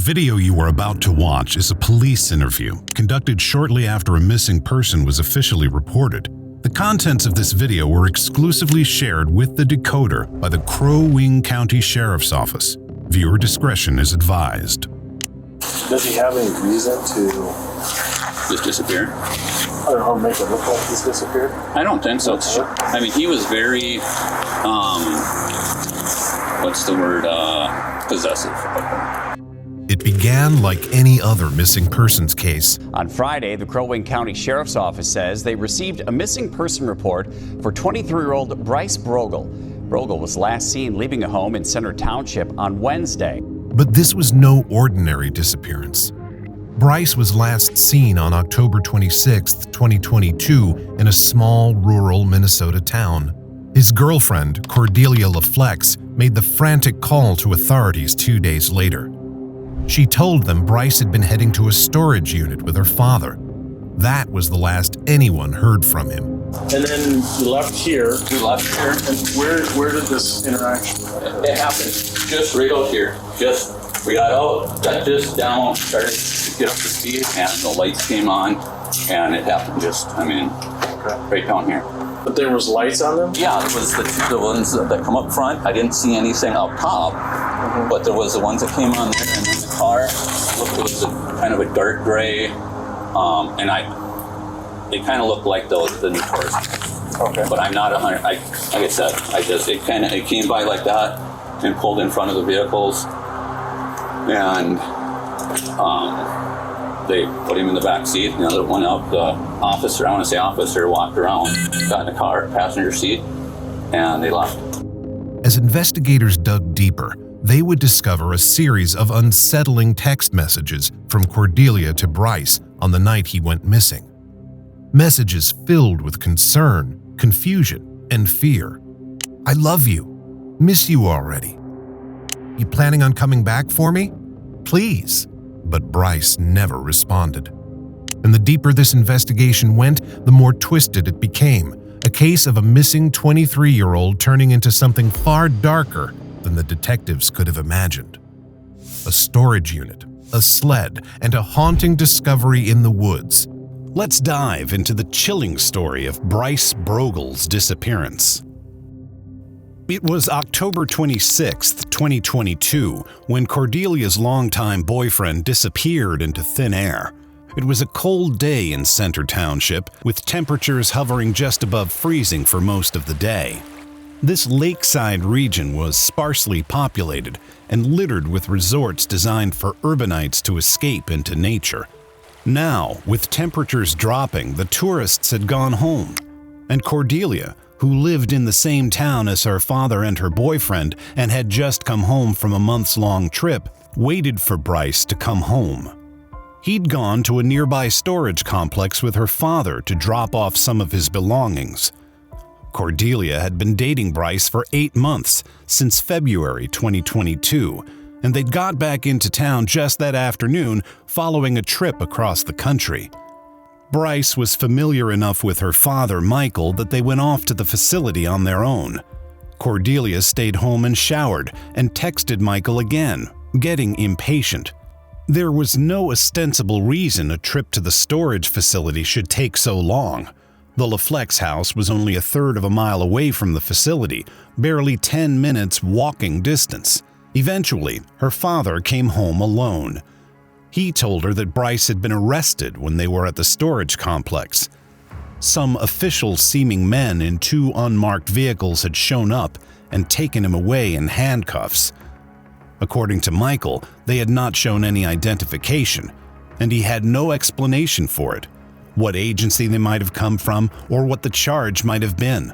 video you are about to watch is a police interview conducted shortly after a missing person was officially reported. The contents of this video were exclusively shared with the Decoder by the Crow Wing County Sheriff's Office. Viewer discretion is advised. Does he have any reason to just disappear? I don't know, make it look like he's disappeared? I don't think so. I mean, he was very, possessive. It began like any other missing persons case. On Friday, the Crow Wing County Sheriff's Office says they received a missing person report for 23-year-old Bryce Brogle. Brogle was last seen leaving a home in Center Township on Wednesday. But this was no ordinary disappearance. Bryce was last seen on October 26, 2022, in a small rural Minnesota town. His girlfriend, Cordelia Laflex, made the frantic call to authorities 2 days later. She told them Bryce had been heading to a storage unit with her father. That was the last anyone heard from him. And then you left here. We left here. And where did this interaction happen? It happened just right out here. We got out, got this down, started to get up to speed, and the lights came on, and it happened right down here. But there was lights on them? Yeah, it was the ones that come up front. I didn't see anything up top, but there was the ones that came on there, and then the car looked, it was kind of a dark gray, and it kind of looked like the new Taurus. Okay. But I'm not 100. Like I said, it came by like that and pulled in front of the vehicles, and they put him in the back seat. The other one up, the officer, walked around, got in the car, passenger seat, and they left. As investigators dug deeper, they would discover a series of unsettling text messages from Cordelia to Bryce on the night he went missing. Messages filled with concern, confusion, and fear. "I love you. Miss you already. You planning on coming back for me? Please." But Bryce never responded. And the deeper this investigation went, the more twisted it became. A case of a missing 23-year-old turning into something far darker than the detectives could have imagined. A storage unit, a sled, and a haunting discovery in the woods. Let's dive into the chilling story of Bryce Brogle's disappearance. It was October 26, 2022, when Cordelia's longtime boyfriend disappeared into thin air. It was a cold day in Center Township, with temperatures hovering just above freezing for most of the day. This lakeside region was sparsely populated and littered with resorts designed for urbanites to escape into nature. Now, with temperatures dropping, the tourists had gone home, and Cordelia, who lived in the same town as her father and her boyfriend and had just come home from a months-long trip, waited for Bryce to come home. He'd gone to a nearby storage complex with her father to drop off some of his belongings. Cordelia had been dating Bryce for 8 months, since February 2022, and they'd got back into town just that afternoon following a trip across the country. Bryce was familiar enough with her father, Michael, that they went off to the facility on their own. Cordelia stayed home and showered and texted Michael again, getting impatient. There was no ostensible reason a trip to the storage facility should take so long. The Laflex house was only a third of a mile away from the facility, barely 10 minutes walking distance. Eventually, her father came home alone. He told her that Bryce had been arrested when they were at the storage complex. Some official-seeming men in 2 unmarked vehicles had shown up and taken him away in handcuffs. According to Michael, they had not shown any identification, and he had no explanation for it, what agency they might have come from, or what the charge might have been.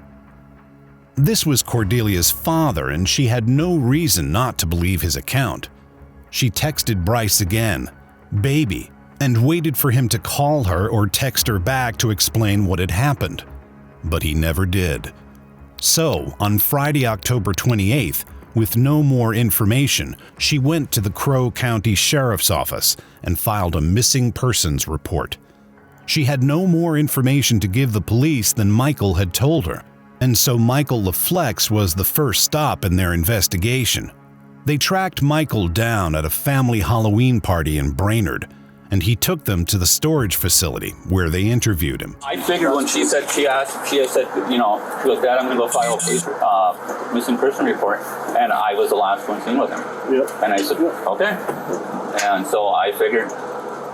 This was Cordelia's father, and she had no reason not to believe his account. She texted Bryce again, "Baby," and waited for him to call her or text her back to explain what had happened. But he never did. So, on Friday, October 28th, with no more information, she went to the Crow County Sheriff's Office and filed a missing persons report. She had no more information to give the police than Michael had told her, and so Michael Laflex was the first stop in their investigation. They tracked Michael down at a family Halloween party in Brainerd, and he took them to the storage facility where they interviewed him. I figured when she had said, she goes, Dad, I'm going to go file a missing person report. And I was the last one seen with him. Yep. And I said, okay. And so I figured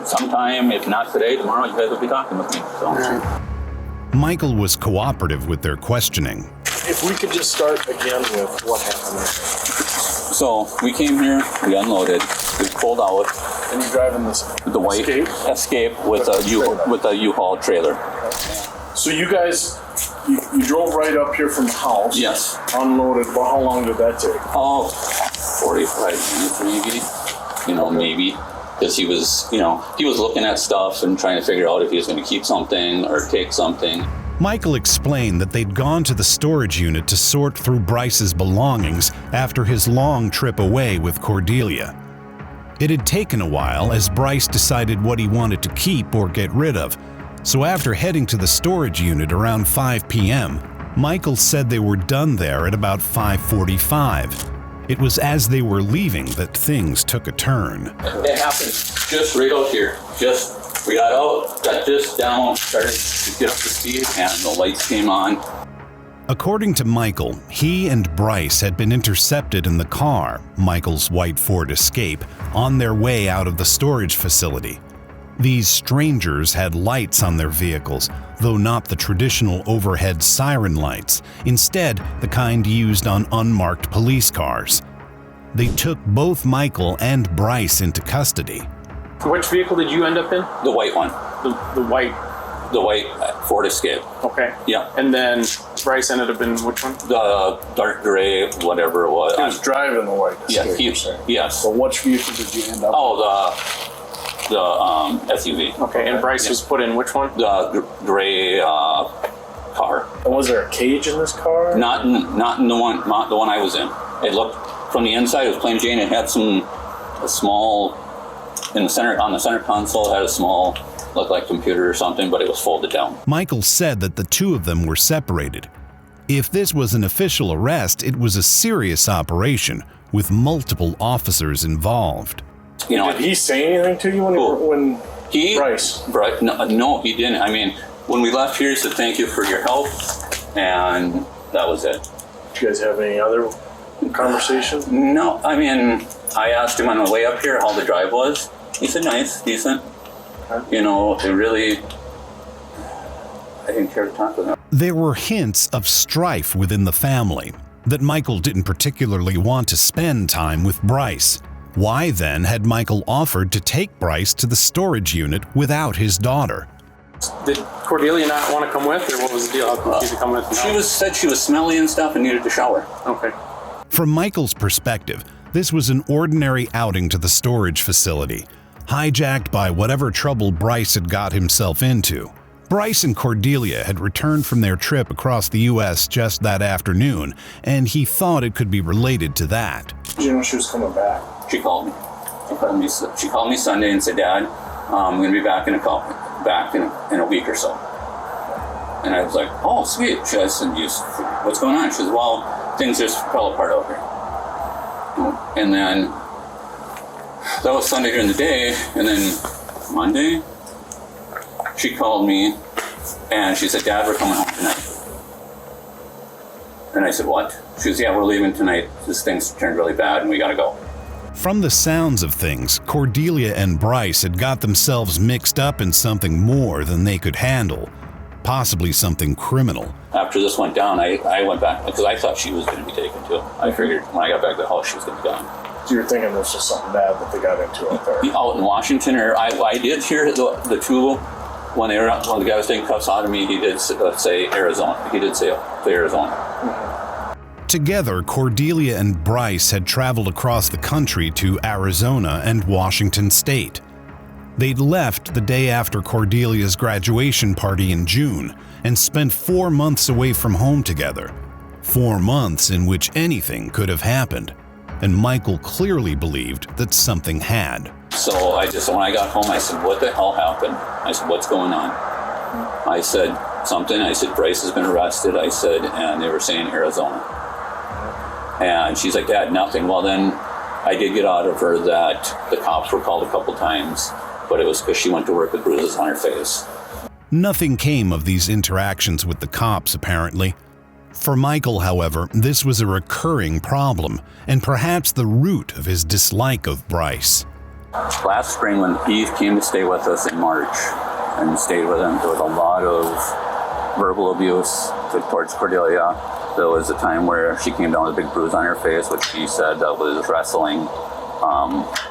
sometime, if not today, tomorrow, you guys will be talking with me. So. Michael was cooperative with their questioning. If we could just start again with what happened. So we came here, we unloaded, we pulled out. And you're driving this the white Escape with a U-Haul trailer. So you guys, you drove right up here from the house. Yes. Unloaded. Well, how long did that take? Oh, 45 minutes maybe. Maybe. Because he was looking at stuff and trying to figure out if he was going to keep something or take something. Michael explained that they'd gone to the storage unit to sort through Bryce's belongings after his long trip away with Cordelia. It had taken a while as Bryce decided what he wanted to keep or get rid of. So after heading to the storage unit around 5 p.m., Michael said they were done there at about 5:45. It was as they were leaving that things took a turn. It happened just right out here. We got out, got this down, started to get up to speed, and the lights came on. According to Michael, he and Bryce had been intercepted in the car, Michael's white Ford Escape, on their way out of the storage facility. These strangers had lights on their vehicles, though not the traditional overhead siren lights, instead the kind used on unmarked police cars. They took both Michael and Bryce into custody. Which vehicle did you end up in? The white one. The white. The white Ford Escape. Okay. Yeah. And then Bryce ended up in which one? The dark gray, whatever it was. He was driving the white Escape. Yeah. Yes. So which vehicle did you end up? Oh, the SUV. Okay. And Bryce was put in which one? The gray car. And was there a cage in this car? Not in the one I was in. It looked from the inside. It was plain Jane. It had a small in the center on the center console. It had a small. Looked like computer or something, but it was folded down. Michael said that the two of them were separated. If this was an official arrest, it was a serious operation with multiple officers involved. Did he say anything to you when Bryce? No, he didn't. I mean, when we left here, he said thank you for your help, and that was it. Did you guys have any other conversation? No, I mean, I asked him on the way up here how the drive was. He said nice, decent. It really, I didn't care to talk with him. There were hints of strife within the family, that Michael didn't particularly want to spend time with Bryce. Why then had Michael offered to take Bryce to the storage unit without his daughter? Did Cordelia not want to come with, or what was the deal? How come she could come with? Said she was smelly and stuff and needed to shower. Okay. From Michael's perspective, this was an ordinary outing to the storage facility, hijacked by whatever trouble Bryce had got himself into. Bryce and Cordelia had returned from their trip across the U.S. just that afternoon, and he thought it could be related to that. Did you know she was coming back? She called me. She called me Sunday and said, Dad, I'm going to be back in a week or so. And I was like, oh, sweet. I said, what's going on? She said, well, things just fell apart over here. And then that was Sunday during the day, and then Monday, she called me, and she said, Dad, we're coming home tonight. And I said, what? She said, yeah, we're leaving tonight. This thing's turned really bad, and we gotta go. From the sounds of things, Cordelia and Bryce had got themselves mixed up in something more than they could handle, possibly something criminal. After this went down, I went back, because I thought she was going to be taken too. I figured when I got back to the house, she was going to be gone. So you're thinking there's just something bad that they got into out there? Out in Washington, or I did hear the two, when the guy was taking cuffs out of me, he did say Arizona. He did say Arizona. Mm-hmm. Together, Cordelia and Bryce had traveled across the country to Arizona and Washington State. They'd left the day after Cordelia's graduation party in June and spent 4 months away from home together. 4 months in which anything could have happened. And Michael clearly believed that something had. So when I got home, I said, what the hell happened? I said, what's going on? I said something. I said, Bryce has been arrested. I said, and they were saying Arizona. And she's like, Dad, nothing. Well, then I did get out of her that the cops were called a couple times, but it was because she went to work with bruises on her face. Nothing came of these interactions with the cops, apparently. For Michael, however, this was a recurring problem, and perhaps the root of his dislike of Bryce. Last spring, when he came to stay with us in March and stayed with him, there was a lot of verbal abuse towards Cordelia. There was a time where she came down with a big bruise on her face, which she said that was wrestling.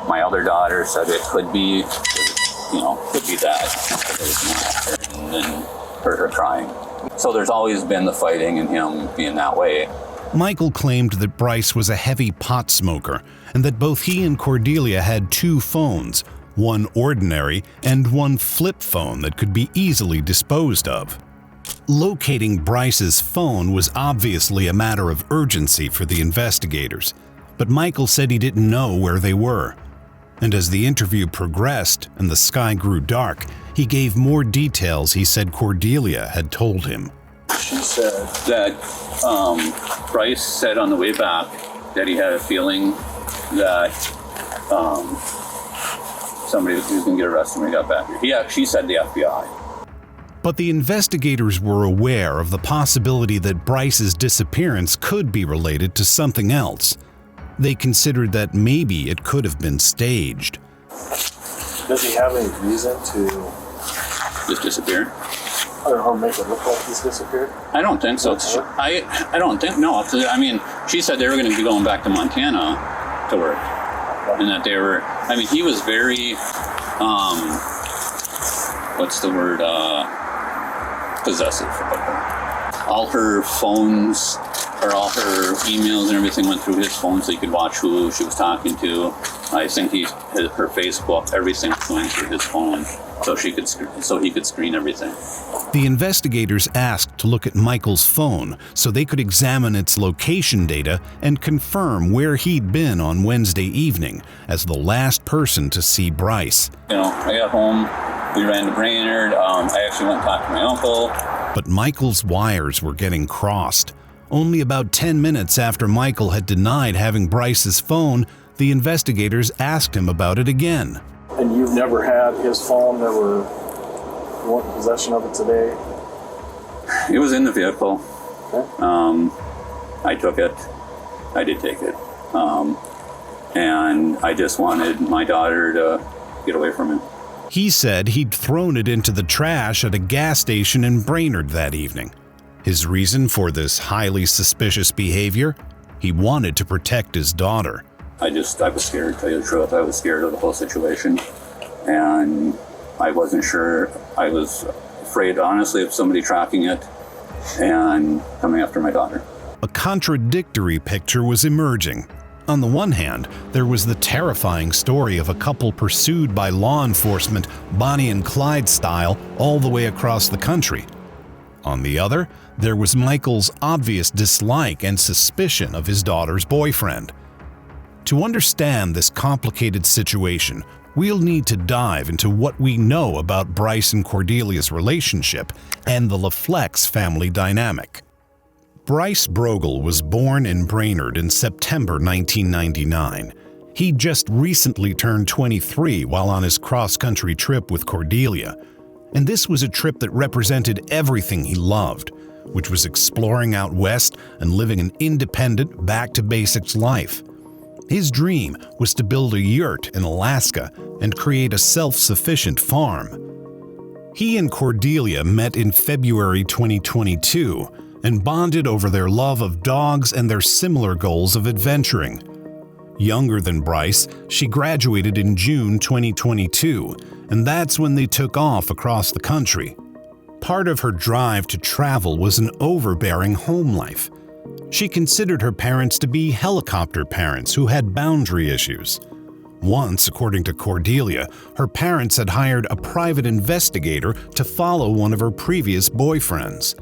My other daughter said it could be that. It was not, and then heard her crying. So there's always been the fighting and him being that way. Michael claimed that Bryce was a heavy pot smoker and that both he and Cordelia had 2 phones, one ordinary and one flip phone that could be easily disposed of. Locating Bryce's phone was obviously a matter of urgency for the investigators, but Michael said he didn't know where they were. And as the interview progressed and the sky grew dark, he gave more details he said Cordelia had told him. She said That Bryce said on the way back that he had a feeling that somebody was going to get arrested when he got back here. She said the FBI. But the investigators were aware of the possibility that Bryce's disappearance could be related to something else. They considered that maybe it could have been staged. Does he have any reason to Just disappeared? or make it look like he's disappeared? I don't think so. I don't think, no. I mean, she said they were going to be going back to Montana to work. And that they were, I mean, he was very, what's the word, possessive. All her phones, or all her emails and everything went through his phone so he could watch who she was talking to. I think her Facebook, everything went through his phone so he could screen everything. The investigators asked to look at Michael's phone so they could examine its location data and confirm where he'd been on Wednesday evening as the last person to see Bryce. You know, I got home, we ran to Brainerd, I actually went and talked to my uncle. But Michael's wires were getting crossed. Only about 10 minutes after Michael had denied having Bryce's phone, the investigators asked him about it again. And you've never had his phone, never want possession of it today? It was in the vehicle. Okay. I took it. I did take it. And I just wanted my daughter to get away from him. He said he'd thrown it into the trash at a gas station in Brainerd that evening. His reason for this highly suspicious behavior? He wanted to protect his daughter. I was scared, to tell you the truth. I was scared of the whole situation. And I wasn't sure. I was afraid, honestly, of somebody tracking it and coming after my daughter. A contradictory picture was emerging. On the one hand, there was the terrifying story of a couple pursued by law enforcement, Bonnie and Clyde style, all the way across the country. On the other, there was Michael's obvious dislike and suspicion of his daughter's boyfriend. To understand this complicated situation, we'll need to dive into what we know about Bryce and Cordelia's relationship and the Laflex family dynamic. Bryce Brogle was born in Brainerd in September 1999. He just recently turned 23 while on his cross-country trip with Cordelia. And this was a trip that represented everything he loved, which was exploring out west and living an independent, back-to-basics life. His dream was to build a yurt in Alaska and create a self-sufficient farm. He and Cordelia met in February 2022 and bonded over their love of dogs and their similar goals of adventuring. Younger than Bryce, she graduated in June 2022, and that's when they took off across the country. Part of her drive to travel was an overbearing home life. She considered her parents to be helicopter parents who had boundary issues. Once, according to Cordelia, her parents had hired a private investigator to follow one of her previous boyfriends.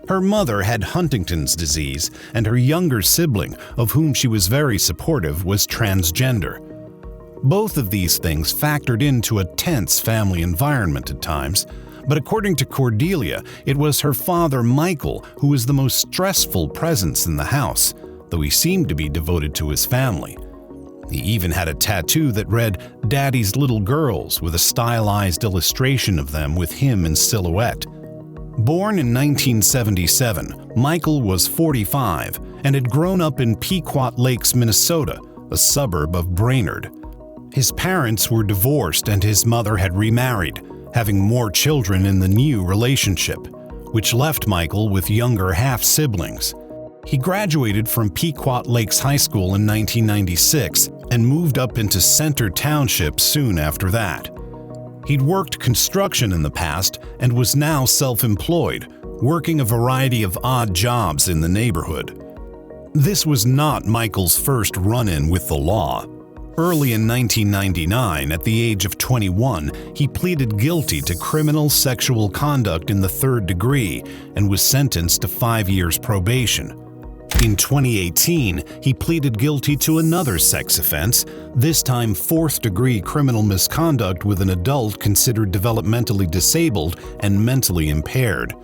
Her mother had Huntington's disease, and her younger sibling, of whom she was very supportive, was transgender. Both of these things factored into a tense family environment at times, but according to Cordelia, it was her father, Michael, who was the most stressful presence in the house, though he seemed to be devoted to his family. He even had a tattoo that read "Daddy's Little Girls" with a stylized illustration of them with him in silhouette. Born in 1977, Michael was 45 and had grown up in Pequot Lakes, Minnesota, a suburb of Brainerd. His parents were divorced and his mother had remarried, having more children in the new relationship, which left Michael with younger half-siblings. He graduated from Pequot Lakes High School in 1996 and moved up into Center Township soon after that. He'd worked construction in the past and was now self-employed, working a variety of odd jobs in the neighborhood. This was not Michael's first run-in with the law. Early in 1999, at the age of 21, he pleaded guilty to criminal sexual conduct in the third degree and was sentenced to 5 years probation. In 2018, he pleaded guilty to another sex offense, this time fourth-degree criminal misconduct with an adult considered developmentally disabled and mentally impaired.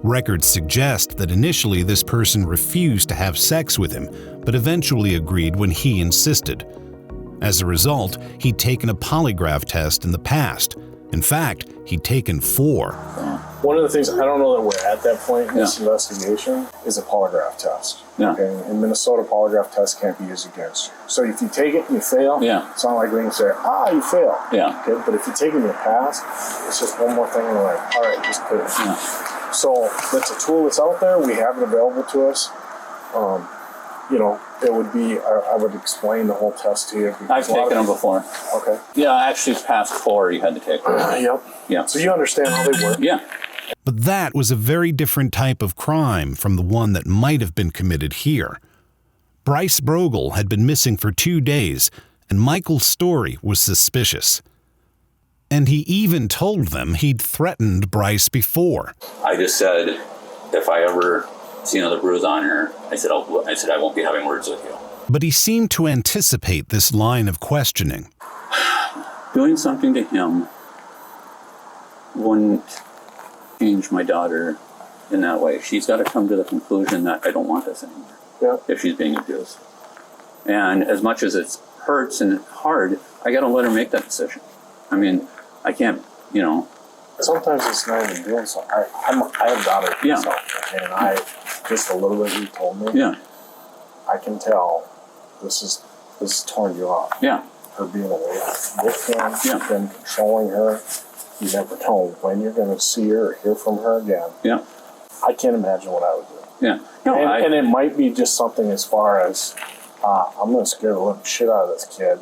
Records suggest that initially this person refused to have sex with him, but eventually agreed when he insisted. As a result, he'd taken a polygraph test in the past. In fact, he'd taken 4. One of the things, I don't know that we're at that point in this investigation, is a polygraph test. Yeah. Okay? In Minnesota, polygraph tests can't be used against you. So if you take it and you fail, it's not like we can say, you failed. Yeah. Okay? But if you take it and you pass, it's just one more thing and we're like, all right, just put it. Yeah. So that's a tool that's out there. We have it available to us. It would be, I would explain the whole test to you. I've taken them before. Okay. Yeah, actually past 4 you had to take them. Yep. Yeah. So you understand how they work. Yeah. But that was a very different type of crime from the one that might have been committed here. Bryce Brogle had been missing for 2 days, and Michael's story was suspicious. And he even told them he'd threatened Bryce before. I just said, if I ever see another bruise on her, I said I won't be having words with you. But he seemed to anticipate this line of questioning. Doing something to him wouldn't change my daughter in that way. She's got to come to the conclusion that I don't want this anymore if she's being abused. And as much as it hurts and hard, I got to let her make that decision. I mean, I can't, Sometimes it's not even doing so. I have daughters myself, and I just a little bit you told me. Yeah. I can tell this is torn you off. Yeah. Her being away with him, them controlling her. You never know when you're going to see her or hear from her again. Yeah. I can't imagine what I would do. Yeah. No, and it might be just something as far as I'm going to scare the living shit out of this kid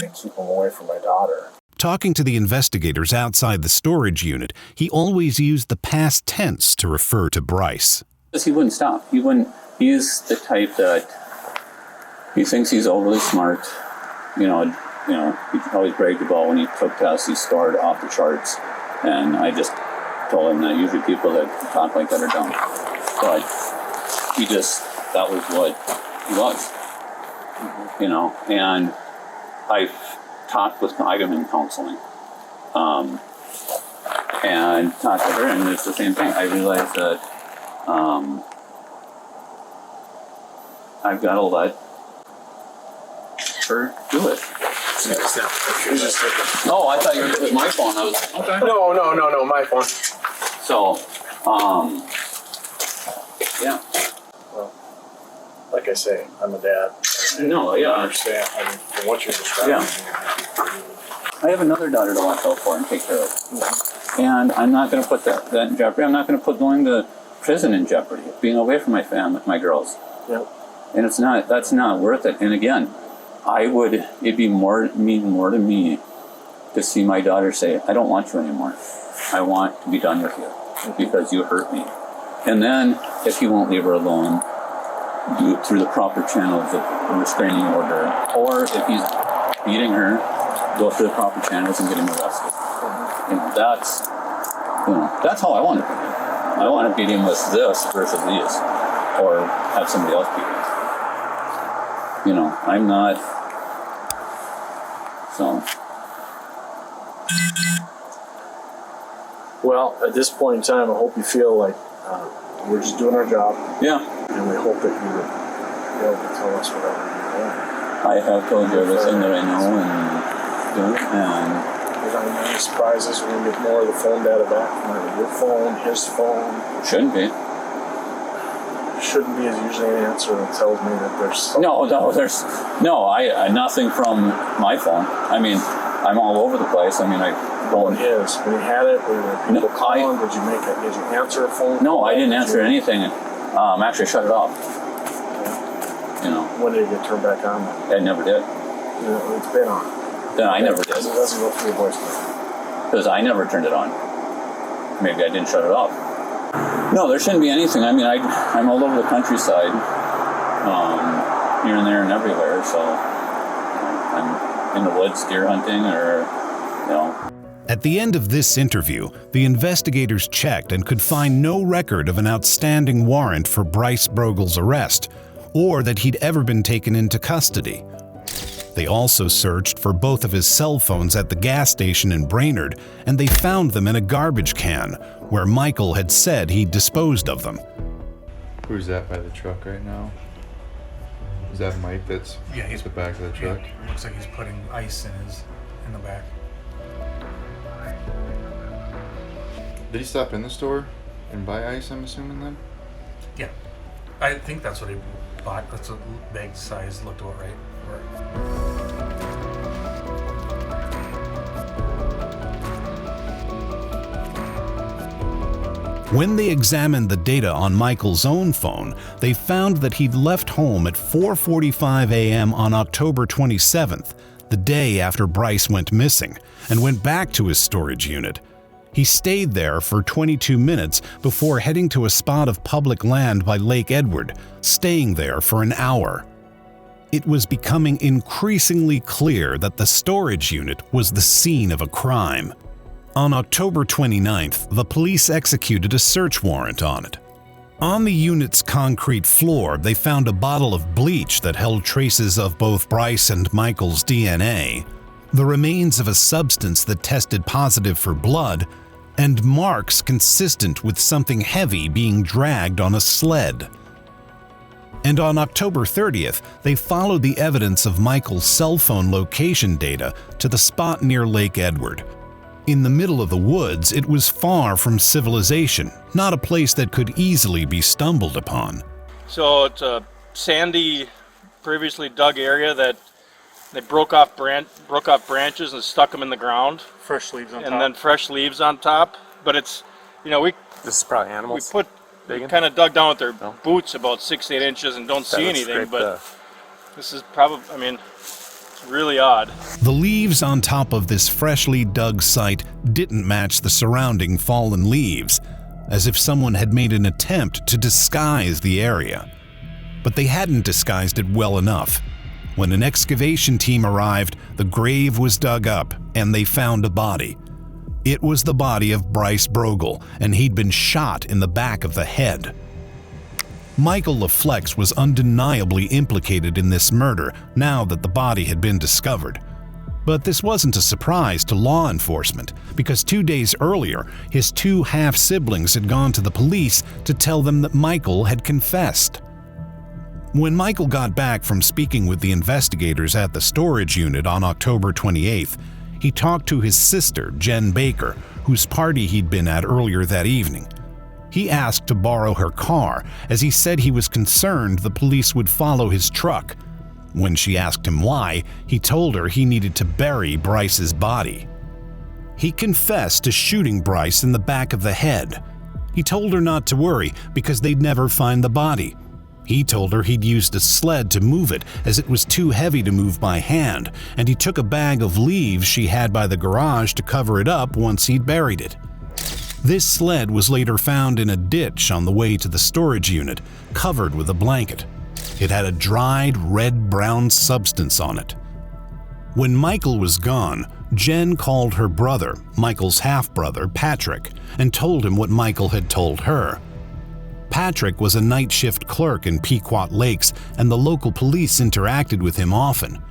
and keep him away from my daughter. Talking to the investigators outside the storage unit, he always used the past tense to refer to Bryce. He wouldn't stop. He's the type that he thinks he's overly smart. He always bragged about when he took tests, he scored off the charts. And I just told him that usually people that talk like that are dumb. But that was what he was. And I've talked with I'm in counseling. And talked to her, and it's the same thing. I realized that I've got to let her do it. Oh, I thought you were with my phone. I was okay. No, my phone. So, yeah. Well, like I say, I'm a dad. No, yeah. I understand. I mean, from what you're describing. Yeah. I have another daughter to watch out for and take care of. And I'm not going to put that in jeopardy. I'm not going to put going to prison in jeopardy. Being away from my family, my girls. Yep. And that's not worth it. And again, it'd mean more to me to see my daughter say, I don't want you anymore. I want to be done with you because you hurt me. And then if he won't leave her alone, do it through the proper channels of restraining order. Or if he's beating her, go through the proper channels and get him arrested. That's how I want to beat him. I want to beat him with this versus these, or have somebody else beat him. I'm not. So. Well, at this point in time, I hope you feel like we're just doing our job. Yeah. And we hope that you would be able to tell us whatever you want. I have told you everything that I know and do, and Are there any surprises when we get more of the phone data back from either your phone, his phone? shouldn't be. Shouldn't be is usually an answer that tells me that there's something. There's nothing from my phone. I mean, I'm all over the place. I mean, I don't. His. When you had it, were there people No, calling? Did you answer a phone? No, call? I didn't answer anything. Actually shut it off. You know, When did it get turned back on? I never did. It's been on. Then I never It did. doesn't go through your voicemail. Because I never turned it on. Maybe I didn't shut it off. No, there shouldn't be anything. I mean, I'm all over the countryside, here and there and everywhere. So I'm in the woods deer hunting, or At the end of this interview, the investigators checked and could find no record of an outstanding warrant for Bryce Brogle's arrest, or that he'd ever been taken into custody. They also searched for both of his cell phones at the gas station in Brainerd, and they found them in a garbage can, where Michael had said he'd disposed of them. Who's that by the truck right now? Is that Mike that's at the back of the truck? Yeah, looks like he's putting ice in the back. Did he stop in the store and buy ice, I'm assuming then? Yeah, I think that's what he bought. That's what bag size looked about right. When they examined the data on Michael's own phone, they found that he'd left home at 4:45 a.m. on October 27th, the day after Bryce went missing, and went back to his storage unit. He stayed there for 22 minutes before heading to a spot of public land by Lake Edward, staying there for an hour. It was becoming increasingly clear that the storage unit was the scene of a crime. On October 29th, the police executed a search warrant on it. On the unit's concrete floor, they found a bottle of bleach that held traces of both Bryce and Michael's DNA, the remains of a substance that tested positive for blood, and marks consistent with something heavy being dragged on a sled. And on October 30th, they followed the evidence of Michael's cell phone location data to the spot near Lake Edward. In the middle of the woods, it was far from civilization, not a place that could easily be stumbled upon. So it's a sandy, previously dug area that they broke off branches and stuck them in the ground. Fresh leaves on top. And then fresh leaves on top. But it's, This is probably animals. We kind of dug down with their boots about 6-8 inches and don't see anything, but this is probably, it's really odd. The leaves on top of this freshly dug site didn't match the surrounding fallen leaves, as if someone had made an attempt to disguise the area. But they hadn't disguised it well enough. When an excavation team arrived, the grave was dug up and they found a body. It was the body of Bryce Brogle, and he'd been shot in the back of the head. Michael Laflex was undeniably implicated in this murder now that the body had been discovered. But this wasn't a surprise to law enforcement, because 2 days earlier, his two half-siblings had gone to the police to tell them that Michael had confessed. When Michael got back from speaking with the investigators at the storage unit on October 28th, he talked to his sister, Jen Baker, whose party he'd been at earlier that evening. He asked to borrow her car, as he said he was concerned the police would follow his truck. When she asked him why, he told her he needed to bury Bryce's body. He confessed to shooting Bryce in the back of the head. He told her not to worry because they'd never find the body. He told her he'd used a sled to move it as it was too heavy to move by hand, and he took a bag of leaves she had by the garage to cover it up once he'd buried it. This sled was later found in a ditch on the way to the storage unit, covered with a blanket. It had a dried red-brown substance on it. When Michael was gone, Jen called her brother, Michael's half-brother, Patrick, and told him what Michael had told her. Patrick was a night shift clerk in Pequot Lakes, and the local police interacted with him often.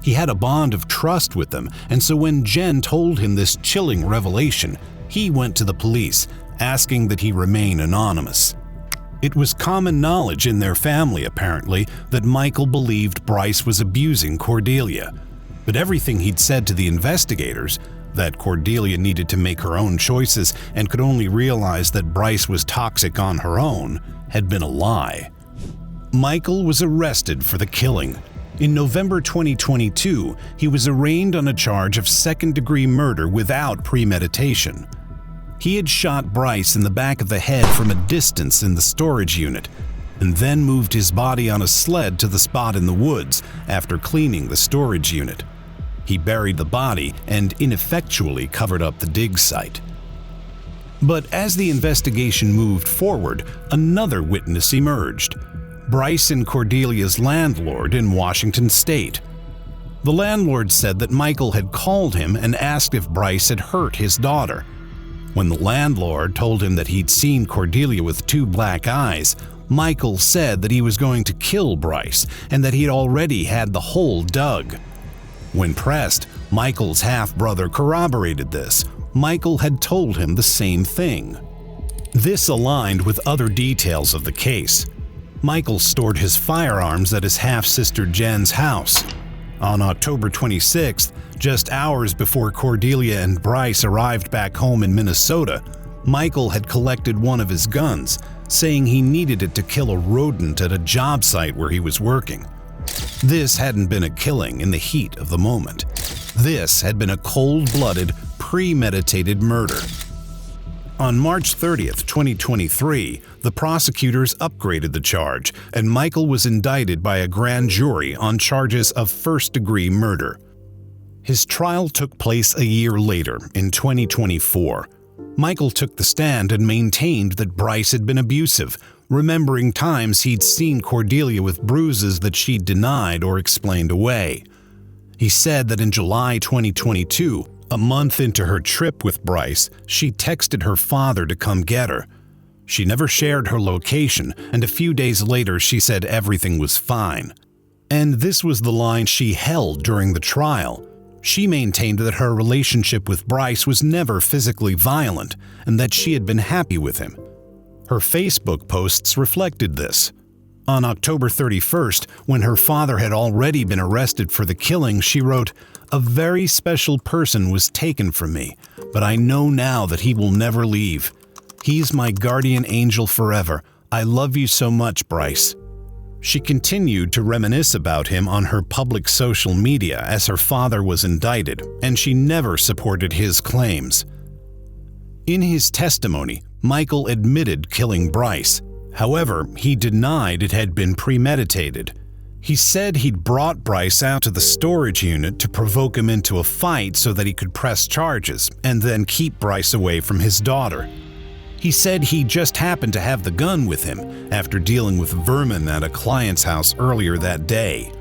He had a bond of trust with them, and so when Jen told him this chilling revelation, he went to the police, asking that he remain anonymous. It was common knowledge in their family, apparently, that Michael believed Bryce was abusing Cordelia. But everything he'd said to the investigators, that Cordelia needed to make her own choices and could only realize that Bryce was toxic on her own, had been a lie. Michael was arrested for the killing. In November 2022, he was arraigned on a charge of second-degree murder without premeditation. He had shot Bryce in the back of the head from a distance in the storage unit, and then moved his body on a sled to the spot in the woods after cleaning the storage unit. He buried the body and ineffectually covered up the dig site. But as the investigation moved forward, another witness emerged: Bryce and Cordelia's landlord in Washington State. The landlord said that Michael had called him and asked if Bryce had hurt his daughter. When the landlord told him that he'd seen Cordelia with 2 black eyes, Michael said that he was going to kill Bryce and that he'd already had the hole dug. When pressed, Michael's half-brother corroborated this. Michael had told him the same thing. This aligned with other details of the case. Michael stored his firearms at his half-sister Jen's house. On October 26th, just hours before Cordelia and Bryce arrived back home in Minnesota, Michael had collected one of his guns, saying he needed it to kill a rodent at a job site where he was working. This hadn't been a killing in the heat of the moment. This had been a cold-blooded, premeditated murder. On March 30th, 2023, the prosecutors upgraded the charge, and Michael was indicted by a grand jury on charges of first-degree murder. His trial took place a year later, in 2024. Michael took the stand and maintained that Bryce had been abusive, remembering times he'd seen Cordelia with bruises that she'd denied or explained away. He said that in July 2022, a month into her trip with Bryce, she texted her father to come get her. She never shared her location, and a few days later she said everything was fine. And this was the line she held during the trial. She maintained that her relationship with Bryce was never physically violent and that she had been happy with him. Her Facebook posts reflected this. On October 31st, when her father had already been arrested for the killing, she wrote, "A very special person was taken from me, but I know now that he will never leave. He's my guardian angel forever. I love you so much, Bryce." She continued to reminisce about him on her public social media as her father was indicted, and she never supported his claims. In his testimony, Michael admitted killing Bryce. However, he denied it had been premeditated. He said he'd brought Bryce out to the storage unit to provoke him into a fight so that he could press charges and then keep Bryce away from his daughter. He said he just happened to have the gun with him after dealing with vermin at a client's house earlier that day.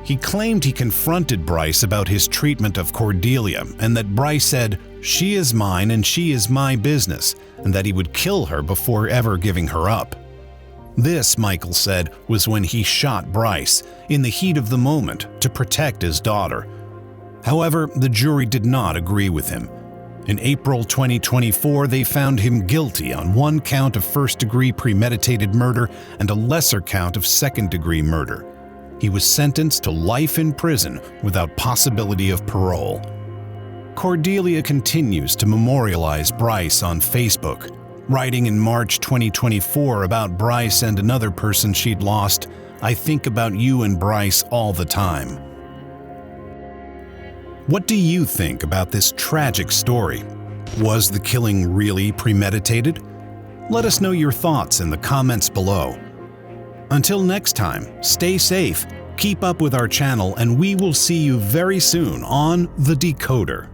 He claimed he confronted Bryce about his treatment of Cordelia and that Bryce said, "She is mine and she is my business," and that he would kill her before ever giving her up. This, Michael said, was when he shot Bryce, in the heat of the moment, to protect his daughter. However, the jury did not agree with him. In April 2024, they found him guilty on 1 count of first-degree premeditated murder and a lesser count of second-degree murder. He was sentenced to life in prison without possibility of parole. Cordelia continues to memorialize Bryce on Facebook, writing in March 2024 about Bryce and another person she'd lost, "I think about you and Bryce all the time." What do you think about this tragic story? Was the killing really premeditated? Let us know your thoughts in the comments below. Until next time, stay safe, keep up with our channel, and we will see you very soon on The Decoder.